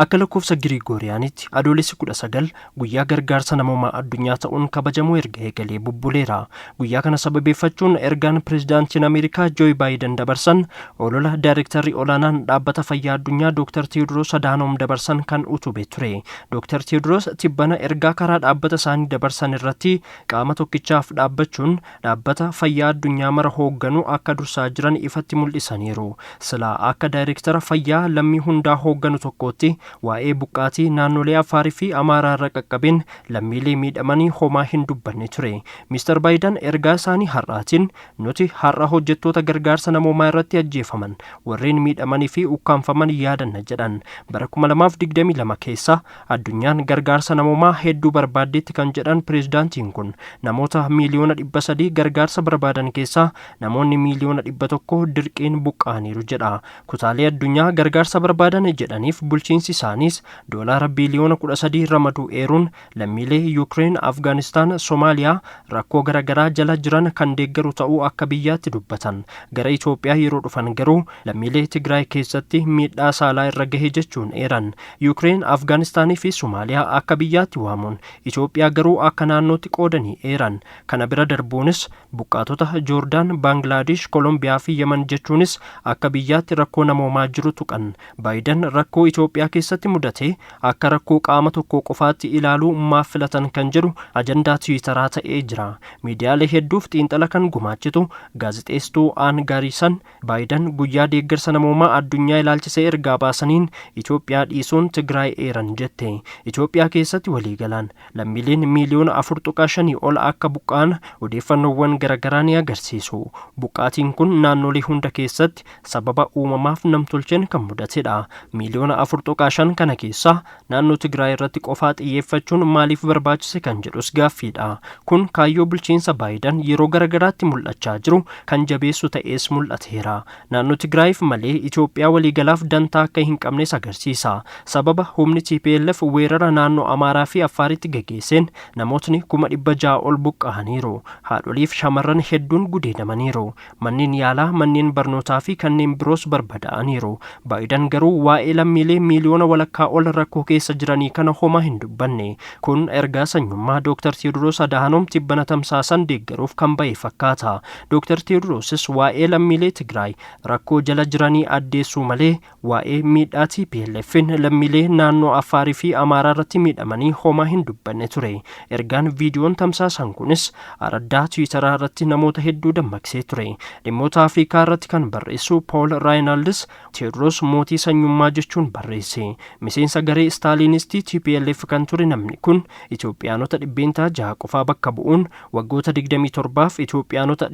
Akka lakkoofsa Girigooriyaanitti adoolessi 19 guyyaa gargaarsa namoomaa addunyaa ta'uun kabajamuu erga eegalee bubbuleera. Guyyaa kana sababeeffachuun ergaan pireezidaantiin Ameerikaa Jooyi Baayiden dabarsan olola daayirektarri olaanaan dhaabbata fayyaa addunyaa Dr. Tewoodiroos Adaanoom dabarsan kan utube ture. Dr. Tewoodiroos tibbana ergaa karaa dhaabbata isaanii dabarsan irratti qaama tokkichaaf dhaabbachuun dhaabbata fayyaa addunyaa mara hoogganuu akka dursaa jiran ifatti mul'isaniiru. Silaa akka daayirektara fayyaa lammii hundaa hoogganu tokkootti waa'ee buqqaatii naannolee Afaarii fi Amaaraa irra qaqqabeen lammiilee miidhamanii homaa hin dubbanne ture. Mr. Baayiden ergaa isaanii har'aatiin nuti har'a hojjettoota gargaarsa namoomaa irratti ajjeefaman warreen miidhamanii fi ukkaanfaman yaadanna jedhan. Bara 2022 keessa addunyaan gargaarsa namoomaa hedduu barbaaddeetti kan jedhan pireezidaantiin kun namoota miiliyoona 300 gargaarsa barbaadan keessaa namoonni miiliyoona 100 dirqiin buqqaaniiru jedha. Kutaalee addunyaa gargaarsa barbaadan jedhaniif bulchiinsi isaanis doolaara biiliyoona 13 ramaduu eeruun lammiilee Yuukireen, Afgaanistaan, Soomaaliyaa rakkoo garaagaraa jala jiran kan deeggaru ta'uu akka biyyaatti dubbatan. Gara Itoophiyaa yeroo dhufan garuu lammiilee Tigraay keessatti miidhaa saalaa irra gahe jechuun eeran. Yuukireen, Afgaanistaanii fi Soomaaliyaa akka biyyaatti waamuun Itoophiyaa garuu akka naannootti qoodanii eeran. Kana bira darbuunis buqqaatota Joordaan, Baangilaadesh, Kolombiyaa fi Yemen jechuunis akka biyyaatti rakkoo namoomaa jiru tuqan. Baayiden rakkoo Itoophiyaa keessatti mudate akka rakkoo qaama tokko qofaatti ilaaluu maaf filatan kan jedhu ajandaa Tiwiitaraa ta'ee jira. Miidiyaalee hedduuf xiinxala kan gumaachitu gaazexeessituu Aan Gaariisan Baayiden guyyaa deeggarsa namoomaa addunyaa ilaalchisee ergaa baasaniin Itoophiyaa dhiisuun Tigraay eeran jette. Itoophiyaa keessatti waliigalaan lammiileen miiliyoona 4.5 ol akka buqqaan odeeffannoowwan garaagaraa ni agarsiisu. Buqqaatiin kun naannolee hunda keessatti sababa uumamaaf namtolcheen kan mudatedha. Miiliyoona 4.5 kana keessa naannoo Tigraay irratti qofaa xiyyeeffachuun maaliif barbaachise kan jedhus gaaffiidha. Kun kaayyoo bulchiinsa Baayiden yeroo garaagaraatti mul'achaa jiru kan jabeessu ta'es mul'ateera. Naannoo Tigraayiif malee Itoophiyaa waliigalaaf dantaa akka hin qabnes agarsiisa. Sababa humni TPLF weerara naannoo Amaaraa fi Afaaritti gaggeesseen namootni 600,000 ol buqqa'aniiru. Haadholiif shamarran hedduun gudeedamaniiru. Manneen yaalaa, manneen barnootaa fi kanneen biroos barbadaa'aniiru. Baayiden garuu waa'ee lammiilee miiliyoona walakkaa ol rakkoo keessa jiranii kana homaa hin dubbanne. Kun ergaa sanyummaa Dr. Tewoodiroos Adaanoom tibbana tamsaasan deeggaruuf kan ba'e fakkaata. Dr. Tewoodiroos waa'ee lammiilee Tigraay rakkoo jala jiranii addeessuu malee waa'ee miidhaa TPLF'n lammiilee naannoo Afaarii fi Amaaraa irratti miidhamanii homaa hin dubbanne ture. Ergaan viidiyoon tamsaasan kunis araddaa Tiwiitaraa irratti namoota hedduu dammaqsee ture. Dhimmoota Afrikaa irratti kan barreessu Pool Raayinaalds Tewoodiroos mootii sanyummaa jechuun barreesse. Miseensa garee Staalinistii TPLF kan ture namni kun Itoophiyaanota 600 qofaa bakka bu'uun waggoota 27f Itoophiyaanota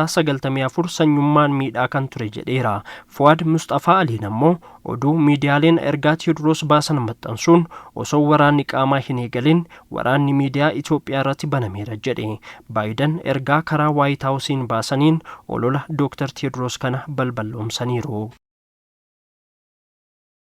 994 sanyummaan miidhaa kan ture jedheera. Fuwaad Mustafaa Aliin ammoo oduu miidiyaaleen ergaa Tewoodiroos baasan maxxansuun osoo waraanni qaamaa hin eegalin waraanni miidiyaa Itoophiyaa irratti banameera jedhe. Baayiden ergaa karaa Waayit Haawusiin baasaniin olola Dr. Tewoodiroos kana balballoomsaniiru.